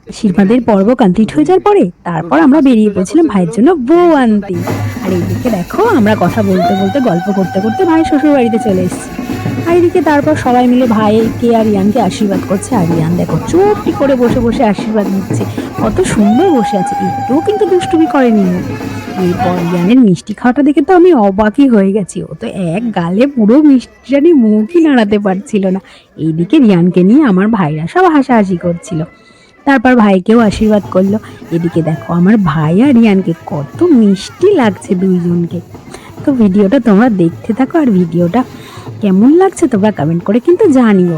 আশীর্বাদের পর্ব কমপ্লিট হয়ে যাওয়ার পরে তারপর আমরা বেরিয়ে পড়ছিলাম ভাইয়ের জন্য বউ আনতে। আর এইদিকে দেখো আমরা কথা বলতে বলতে গল্প করতে করতে ভাইয়ের শ্বশুর বাড়িতে চলে এসেছি। আর এদিকে তারপর সবাই মিলে ভাইকে আর রিয়ানকে আশীর্বাদ করছে। আর রিয়ান দেখো চুপটি করে বসে বসে আশীর্বাদ নিচ্ছে, কত সুন্দর বসে আছে, একটুও কিন্তু দুষ্টুমি করেনি ও। এরপর রিয়ানের মিষ্টি খাওয়াটা দেখে তো আমি অবাকই হয়ে গেছি, ও তো এক গালে পুরো মিষ্টিটা নিয়ে মুখই নাড়াতে পারছিল না। এইদিকে রিয়ানকে নিয়ে আমার ভাইরা সব হাসাহাসি করছিল। তারপর ভাইকেও আশীর্বাদ করলো। এদিকে দেখো আমার ভাই আর রিয়ানকে কত মিষ্টি লাগছে দুইজনকে। তো ভিডিওটা তোমরা দেখতে থাকো, আর ভিডিওটা কেমন লাগছে তোমরা কমেন্ট করে কিন্তু জানিও।